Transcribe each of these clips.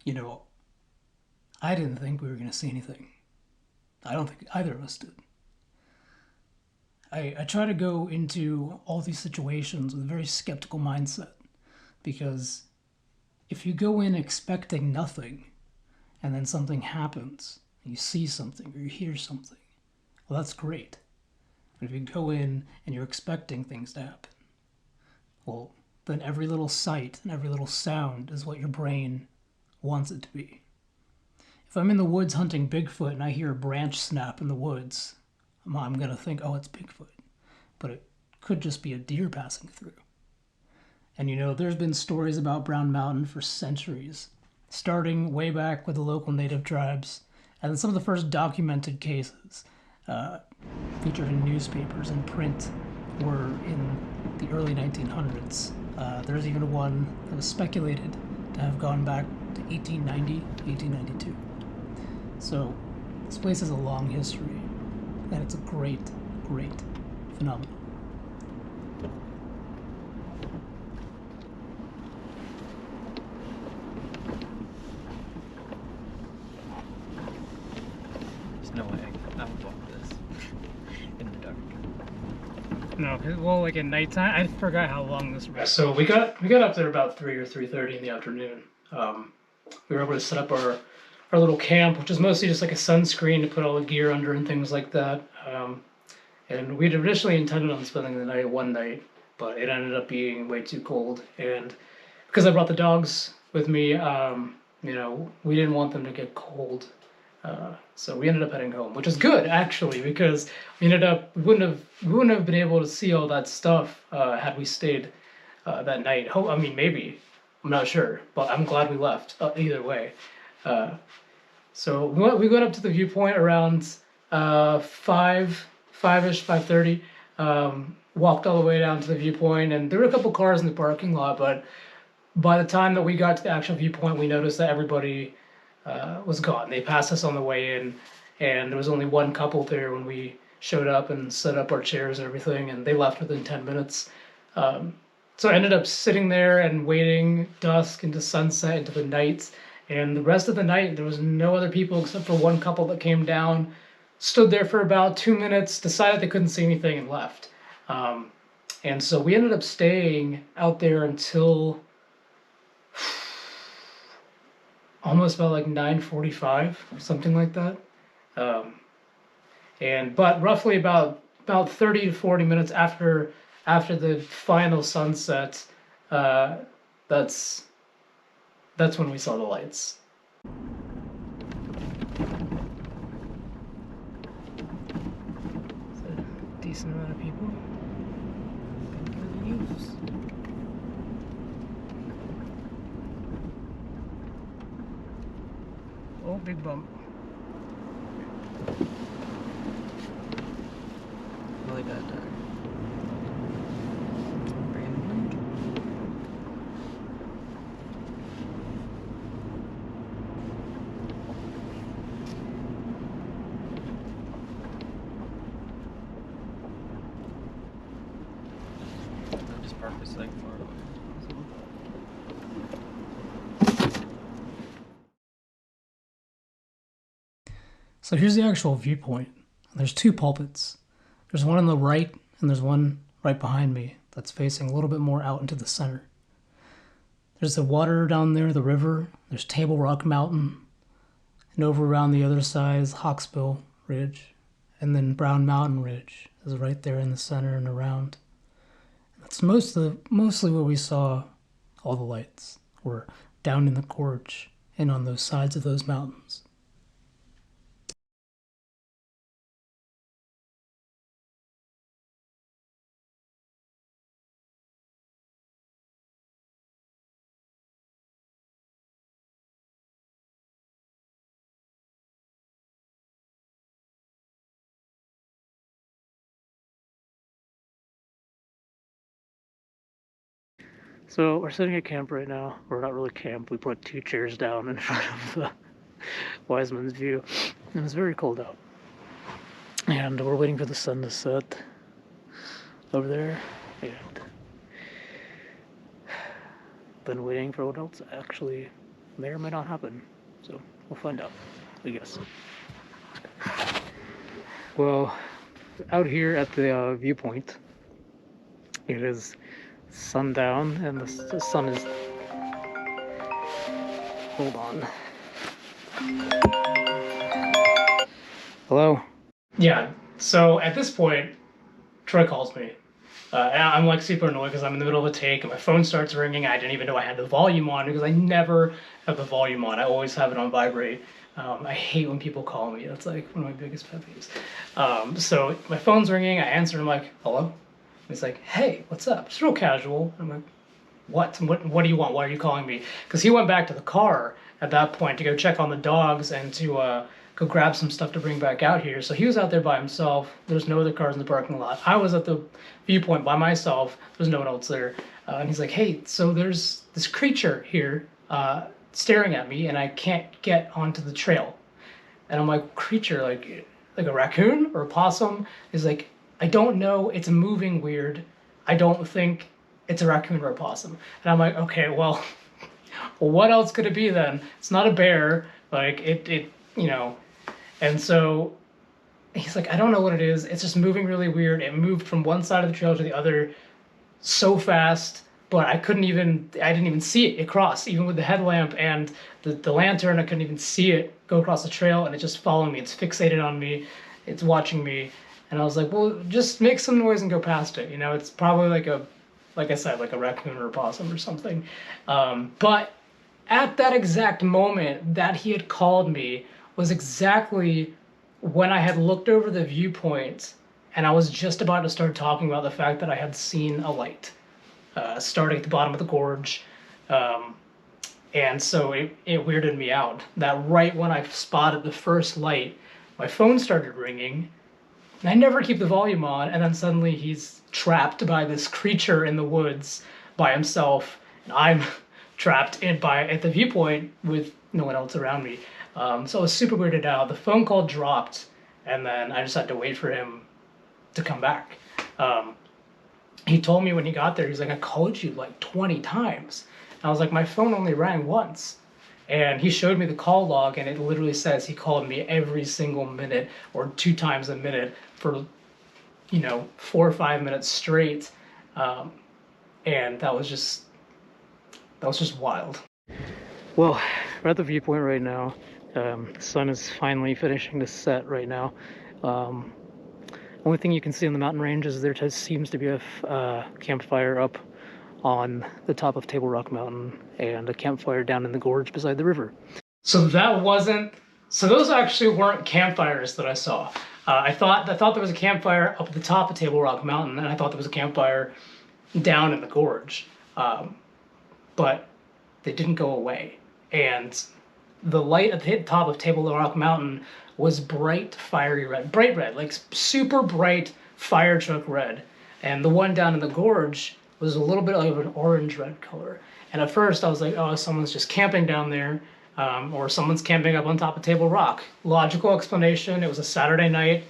You know, I didn't think we were going to see anything. I don't think either of us did. I try to go into all these situations with a very skeptical mindset because if you go in expecting nothing and then something happens, you see something or you hear something, well, that's great. But if you go in and you're expecting things to happen, well, then every little sight and every little sound is what your brain wants it to be. If I'm in the woods hunting Bigfoot and I hear a branch snap in the woods, I'm going to think, oh, it's Bigfoot. But it could just be a deer passing through. And there's been stories about Brown Mountain for centuries, starting way back with the local native tribes, and some of the first documented cases uh, featured in newspapers and print were in the early 1900s. There's even one that was speculated to have gone back to 1890, 1892. So this place has a long history, and it's a great, great phenomenon. There's no way I would walk this in the dark. No, well, like at nighttime, I forgot how long this was. So we got up there about 3 or 3:30 in the afternoon. We were able to set up our little camp, which is mostly just like a sunscreen to put all the gear under and things like that. And we'd originally intended on spending the night one night, but it ended up being way too cold. And because I brought the dogs with me, we didn't want them to get cold. So we ended up heading home, which is good actually, because we wouldn't have been able to see all that stuff had we stayed that night. I mean, maybe, I'm not sure, but I'm glad we left either way. So we went up to the viewpoint around 5-ish, 5:30. Walked all the way down to the viewpoint, and there were a couple cars in the parking lot, but by the time that we got to the actual viewpoint, we noticed that everybody was gone. They passed us on the way in, and there was only one couple there when we showed up and set up our chairs and everything, and they left within 10 minutes. So I ended up sitting there and waiting dusk into sunset into the night, and the rest of the night there was no other people except for one couple that came down, stood there for about 2 minutes, decided they couldn't see anything, and left. And so we ended up staying out there until almost about like 9:45, something like that. But roughly about 30 to 40 minutes after the final sunset, that's when we saw the lights. It's a decent amount of people. Oh, big bump. Really bad dark. I just parked this thing far away. So here's the actual viewpoint. There's two pulpits. There's one on the right, and there's one right behind me that's facing a little bit more out into the center. There's the water down there, the river. There's Table Rock Mountain. And over around the other side is Hawksbill Ridge. And then Brown Mountain Ridge is right there in the center and around. That's mostly where we saw all the lights, were down in the gorge and on those sides of those mountains. So we're sitting at camp right now. We're not really camp. We put two chairs down in front of the Wiseman's View, and it's very cold out. And we're waiting for the sun to set over there, and been waiting for what else actually may or may not happen. So we'll find out, I guess. Well, out here at the viewpoint, it is sundown and the sun is... Hold on. Hello? Yeah, so at this point, Troy calls me. And I'm like super annoyed because I'm in the middle of a take and my phone starts ringing. I didn't even know I had the volume on because I never have the volume on. I always have it on vibrate. I hate when people call me. That's like one of my biggest pet peeves. So my phone's ringing. I answer. I'm like, hello? And he's like, hey, what's up? It's real casual. I'm like, what? What do you want? Why are you calling me? Because he went back to the car at that point to go check on the dogs and to go grab some stuff to bring back out here. So he was out there by himself. There's no other cars in the parking lot. I was at the viewpoint by myself. There's no one else there. And he's like, hey, so there's this creature here staring at me and I can't get onto the trail. And I'm like, creature, like a raccoon or a possum? He's like, I don't know. It's moving weird. I don't think it's a raccoon or a possum. And I'm like, okay, well, what else could it be then? It's not a bear. Like it, you know. And so he's like, I don't know what it is. It's just moving really weird. It moved from one side of the trail to the other so fast, but I didn't even see it cross, even with the headlamp and the lantern. I couldn't even see it go across the trail, and it just followed me. It's fixated on me. It's watching me. And I was like, well, just make some noise and go past it. You know, it's probably like I said, like a raccoon or a possum or something. But at that exact moment that he had called me was exactly when I had looked over the viewpoint and I was just about to start talking about the fact that I had seen a light starting at the bottom of the gorge. And so it weirded me out that right when I spotted the first light, my phone started ringing. And I never keep the volume on, and then suddenly he's trapped by this creature in the woods by himself, and I'm trapped at the viewpoint with no one else around me. So I was super weirded out. The phone call dropped, and then I just had to wait for him to come back. He told me when he got there, he's like, I called you like 20 times. And I was like, my phone only rang once. And he showed me the call log, and it literally says he called me every single minute or 2 times a minute for, 4 or 5 minutes straight. And that was just wild. Well, we're at the viewpoint right now. The sun is finally finishing to set right now. Only thing you can see on the mountain range is there seems to be a campfire up on the top of Table Rock Mountain and a campfire down in the gorge beside the river. So those actually weren't campfires that I saw. I thought there was a campfire up at the top of Table Rock Mountain, and I thought there was a campfire down in the gorge. But they didn't go away. And the light at the top of Table Rock Mountain was bright, fiery red. Bright red, like super bright fire truck red. And the one down in the gorge was a little bit of an orange-red color. And at first I was like, oh, someone's just camping down there, or someone's camping up on top of Table Rock. Logical explanation, it was a Saturday night.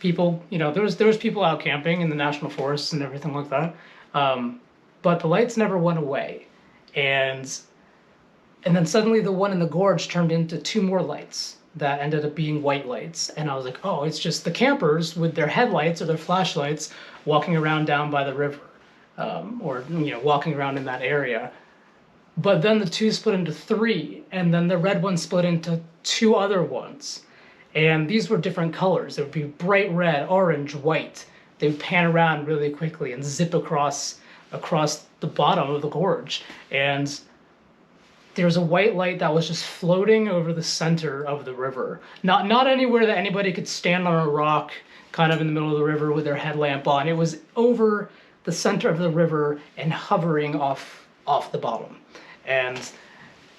People, there was people out camping in the national forests and everything like that. But the lights never went away. And then suddenly the one in the gorge turned into 2 more lights that ended up being white lights. And I was like, oh, it's just the campers with their headlights or their flashlights walking around down by the river. Or walking around in that area. But then the 2 split into 3, and then the red one split into 2 other ones. And these were different colors. There would be bright red, orange, white. They would pan around really quickly and zip across the bottom of the gorge. And there was a white light that was just floating over the center of the river. Not anywhere that anybody could stand on a rock kind of in the middle of the river with their headlamp on. It was over the center of the river and hovering off the bottom. And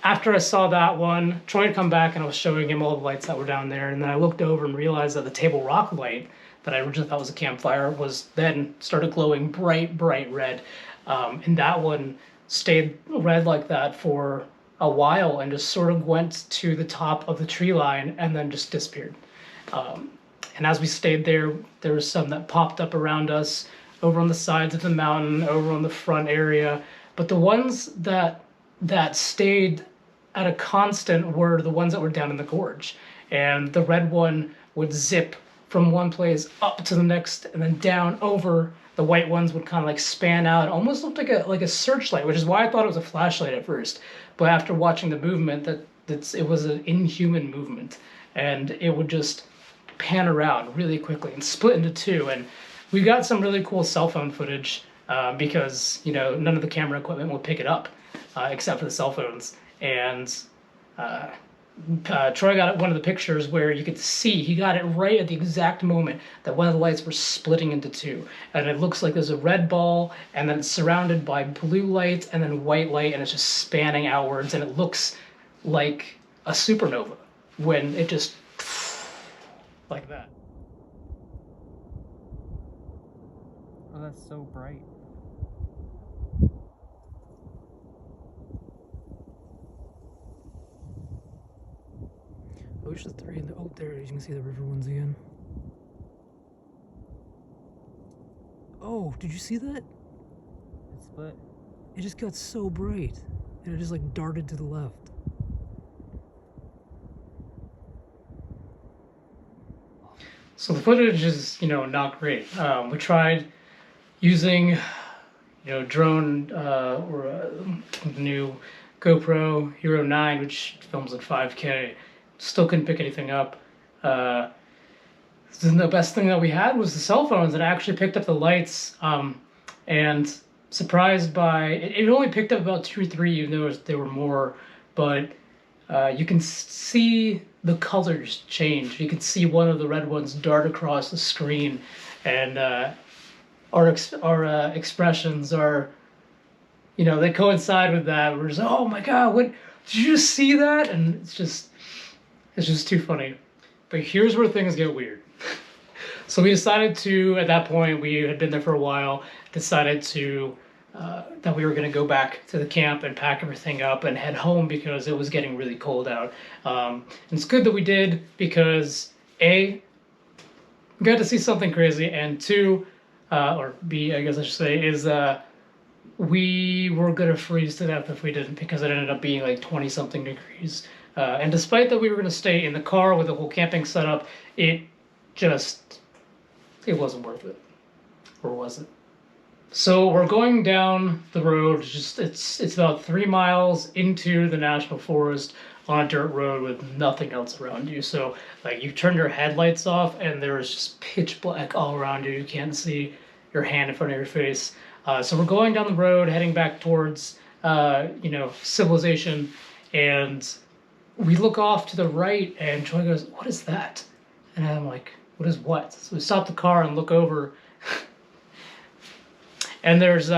after I saw that one, Troy had come back and I was showing him all the lights that were down there. And then I looked over and realized that the Table Rock light that I originally thought was a campfire was then started glowing bright, bright red. And that one stayed red like that for a while and just sort of went to the top of the tree line and then just disappeared. And as we stayed there, there was some that popped up around us, over on the sides of the mountain, over on the front area. But the ones that stayed at a constant were the ones that were down in the gorge. And the red one would zip from one place up to the next and then down over. The white ones would kind of like span out, almost looked like a searchlight, which is why I thought it was a flashlight at first. But after watching the movement, it was an inhuman movement, and it would just pan around really quickly and split into two. And we got some really cool cell phone footage because none of the camera equipment would pick it up except for the cell phones. And Troy got one of the pictures where you could see he got it right at the exact moment that one of the lights were splitting into two, and it looks like there's a red ball and then it's surrounded by blue light and then white light, and it's just spanning outwards, and it looks like a supernova when it just like that. Oh, that's so bright. I wish the three in the there you can see the river ones again. Oh, did you see that? It split. It just got so bright, and it just like darted to the left. So the footage is, not great. We tried using, drone or the new GoPro Hero 9, which films at 5K. Still couldn't pick anything up. The best thing that we had was the cell phones that actually picked up the lights. And surprised by it only picked up about 2 or 3, even though there were more. But you can see the colors change. You can see one of the red ones dart across the screen, and our expressions are, they coincide with that. We're just, oh my god, what did you just see that? And it's just too funny. But here's where things get weird. So we decided to, at that point, we had been there for a while, decided to that we were going to go back to the camp and pack everything up and head home because it was getting really cold out. And it's good that we did because A, we got to see something crazy, and 2, or B, I guess I should say, is we were going to freeze to death if we didn't, because it ended up being like 20-something degrees. And despite that we were going to stay in the car with the whole camping setup, it wasn't worth it. Or was it? So we're going down the road, it's about 3 miles into the national forest on a dirt road with nothing else around you. So like you turn your headlights off and there's just pitch black all around you. You can't see your hand in front of your face. So we're going down the road, heading back towards civilization, and we look off to the right and Troy goes, "What is that?" And I'm like, "What is what?" So we stop the car and look over. And there's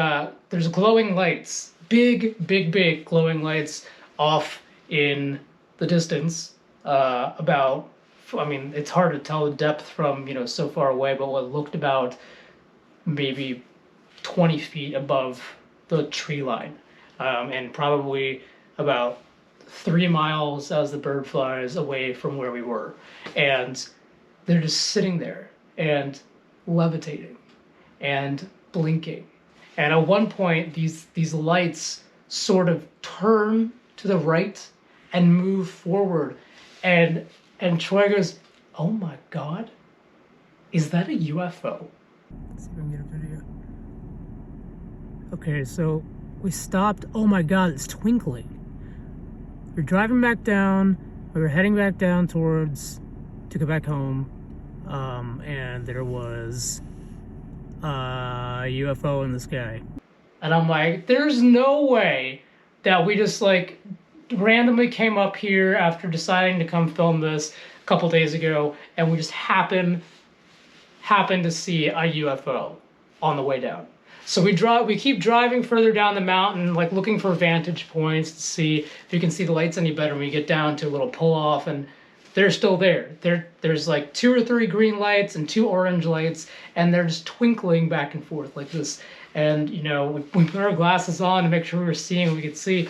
glowing lights, big glowing lights off in the distance. It's hard to tell the depth from, so far away, but what looked about maybe 20 feet above the tree line. And probably about 3 miles as the bird flies away from where we were. And they're just sitting there and levitating and blinking. And at one point, these lights sort of turn to the right and move forward. And Troy goes, "Oh my god, is that a UFO?" Let's see if we can get a video. Okay, so we stopped. Oh my god, it's twinkling. We're driving back down. We were heading back down to go back home. And there was a UFO in the sky. And I'm like, there's no way that we just like randomly came up here after deciding to come film this a couple days ago, and we just happened to see a UFO on the way down. So we keep driving further down the mountain, like looking for vantage points to see if you can see the lights any better. When we get down to a little pull off, and they're still there. There's like 2 or 3 green lights and 2 orange lights, and they're just twinkling back and forth like this. And we put our glasses on to make sure we were seeing what we could see.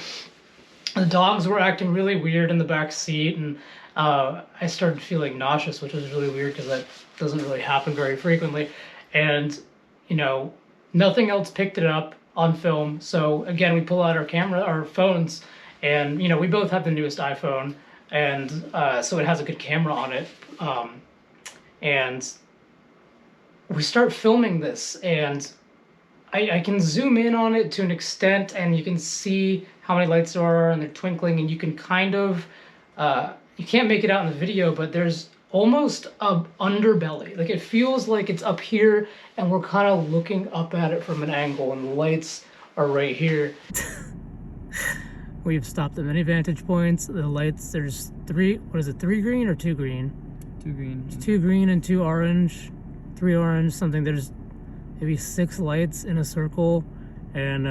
The dogs were acting really weird in the back seat, and I started feeling nauseous, which was really weird because that doesn't really happen very frequently. And nothing else picked it up on film. So again, we pull out our phones, And, you know, we both have the newest iPhone, and so it has a good camera on it. And we start filming this, and I can zoom in on it to an extent, and you can see how many lights there are, and they're twinkling, and you can kind of, you can't make it out in the video, but there's almost a underbelly. Like, it feels like it's up here, and we're kind of looking up at it from an angle, and the lights are right here. We've stopped at many vantage points. The lights, there's three green or two green? Two green. It's two green and two orange, three orange, something. There's maybe 6 lights in a circle, and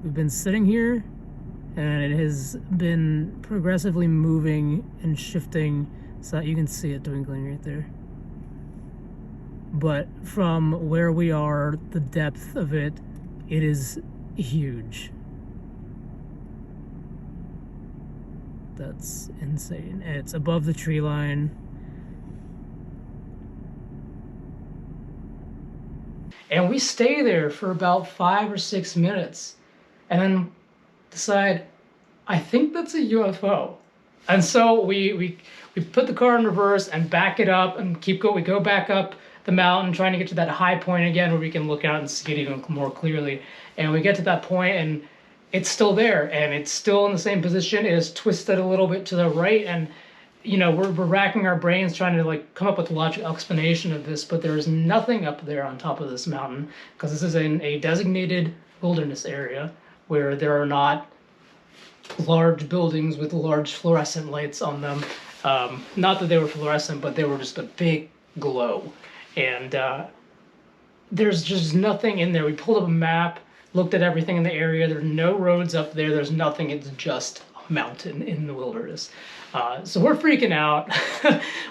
we've been sitting here, and it has been progressively moving and shifting so that you can see it twinkling right there. But from where we are, the depth of it, it is huge. That's insane. It's above the tree line. And we stay there for about 5 or 6 minutes and then decide, I think that's a UFO. And so we put the car in reverse and back it up and keep going. We go back up the mountain, trying to get to that high point again where we can look out and see it even more clearly. And we get to that point, and it's still there, and it's still in the same position. It is twisted a little bit to the right, and you know, we're racking our brains trying to like come up with a logical explanation of this, but there's nothing up there on top of this mountain, because this is in a designated wilderness area where there are not large buildings with large fluorescent lights on them. Not that they were fluorescent, but they were just a big glow. And there's just nothing in there. We pulled up a map, looked at everything in the area. There's no roads up there. There's nothing. It's just a mountain in the wilderness. So we're freaking out.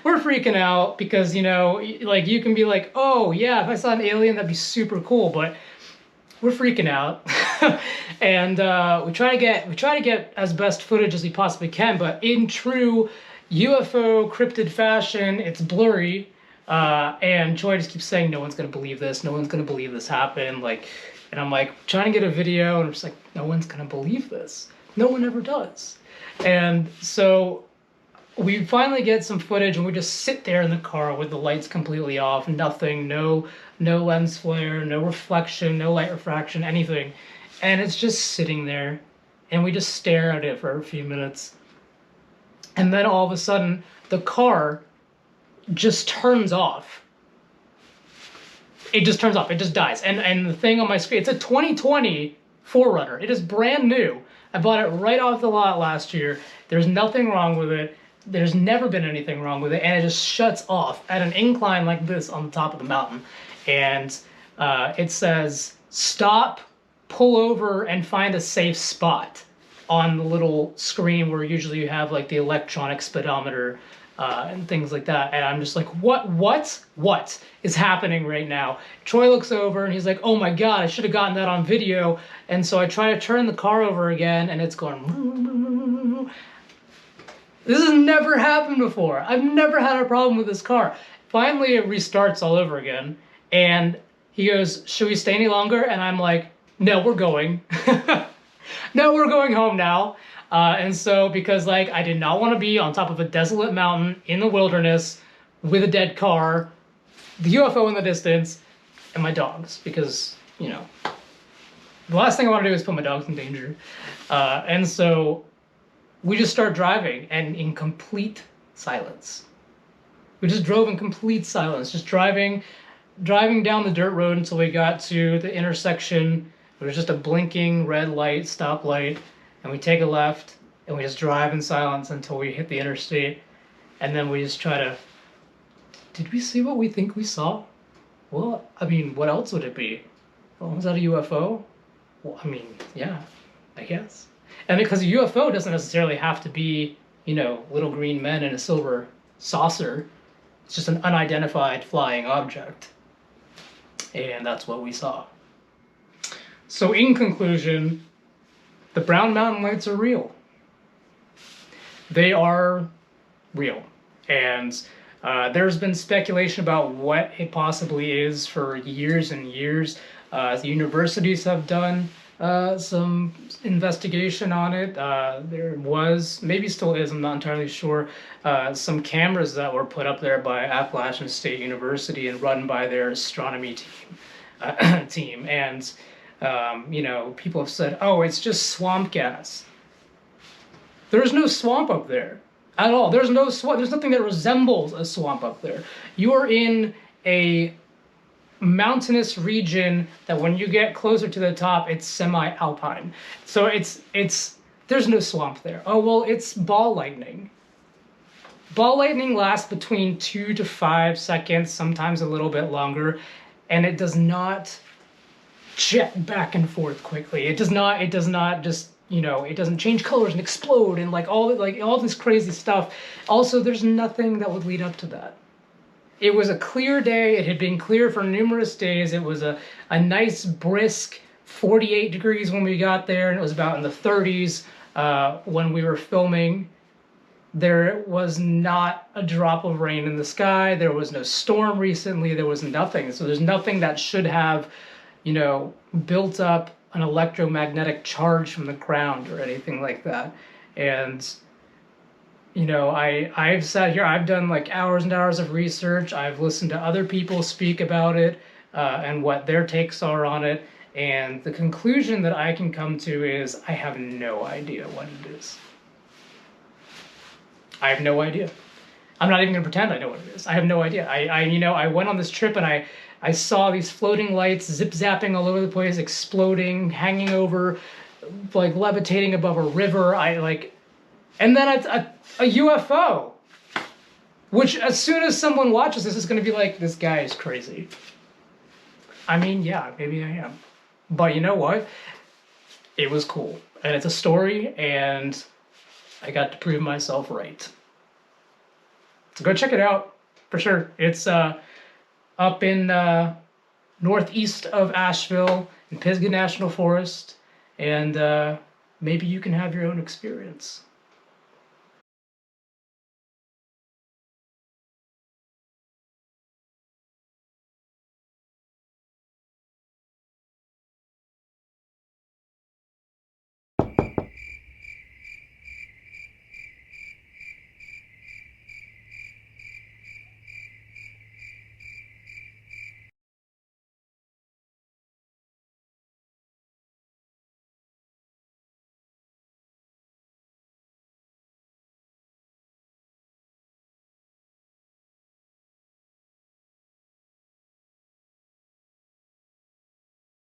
We're freaking out because, you know, like you can be like, oh yeah, if I saw an alien, that'd be super cool. But we're freaking out. And we try to get as best footage as we possibly can. But in true UFO cryptid fashion, it's blurry. And Joy just keeps saying, no one's going to believe this. No one's going to believe this happened. Like, and I'm like trying to get a video, and I'm just like, no one's going to believe this. No one ever does. And so we finally get some footage, and we just sit there in the car with the lights completely off, nothing, no lens flare, no reflection, no light refraction, anything. And it's just sitting there, and we just stare at it for a few minutes. And then all of a sudden, the car just turns off. It just turns off. It just dies. And the thing on my screen, it's a 2020 4Runner. It is brand new. I bought it right off the lot last year. There's nothing wrong with it. There's never been anything wrong with it. And it just shuts off at an incline like this on the top of the mountain. And it says, stop, pull over, and find a safe spot on the little screen where usually you have like the electronic speedometer and things like that. And I'm just like, what is happening right now? Troy looks over and he's like, oh my God, I should have gotten that on video. And so I try to turn the car over again, and it's going. This has never happened before. I've never had a problem with this car. Finally, it restarts all over again. And he goes, should we stay any longer? And I'm like, no, we're going. No, we're going home now. And so, because like, I did not want to be on top of a desolate mountain in the wilderness with a dead car, the UFO in the distance, and my dogs, because, you know, the last thing I want to do is put my dogs in danger. And so we just start driving, and in complete silence. We just drove in complete silence, just driving down the dirt road until we got to the intersection. There was just a blinking red light, stoplight, and we take a left, and we just drive in silence until we hit the interstate. And then we just try to, did we see what we think we saw? Well, I mean, what else would it be? Well, was that a UFO? Well, I mean, yeah, I guess. And because a UFO doesn't necessarily have to be, you know, little green men in a silver saucer. It's just an unidentified flying object. And that's what we saw. So in conclusion, the Brown Mountain Lights are real. They are real. And there's been speculation about what it possibly is for years and years. The universities have done some investigation on it. There was, maybe still is, I'm not entirely sure, some cameras that were put up there by Appalachian State University and run by their astronomy team. And, people have said, oh, it's just swamp gas. There's no swamp up there at all. There's no swamp. There's nothing that resembles a swamp up there. You are in a mountainous region that when you get closer to the top, it's semi-alpine. So there's no swamp there. Oh, well, it's ball lightning. Ball lightning lasts between 2 to 5 seconds, sometimes a little bit longer, and it does not jet back and forth quickly. It does not just, it doesn't change colors and explode and all this crazy stuff. Also, there's nothing that would lead up to that. It was a clear day. It had been clear for numerous days. It was a nice, brisk 48 degrees when we got there, and it was about in the 30s when we were filming. There was not a drop of rain in the sky. There was no storm recently. There was nothing. So there's nothing that should have, built up an electromagnetic charge from the ground or anything like that. And I've sat here, I've done like hours and hours of research. I've listened to other people speak about it and what their takes are on it. And the conclusion that I can come to is I have no idea what it is. I have no idea. I'm not even going to pretend I know what it is. I have no idea. I went on this trip and I saw these floating lights zip-zapping all over the place, exploding, hanging over, like levitating above a river. And then a UFO, which as soon as someone watches this is going to be like, this guy is crazy. I mean, yeah, maybe I am. But you know what? It was cool. And it's a story, and I got to prove myself right. So go check it out, for sure. It's up in northeast of Asheville in Pisgah National Forest, and maybe you can have your own experience.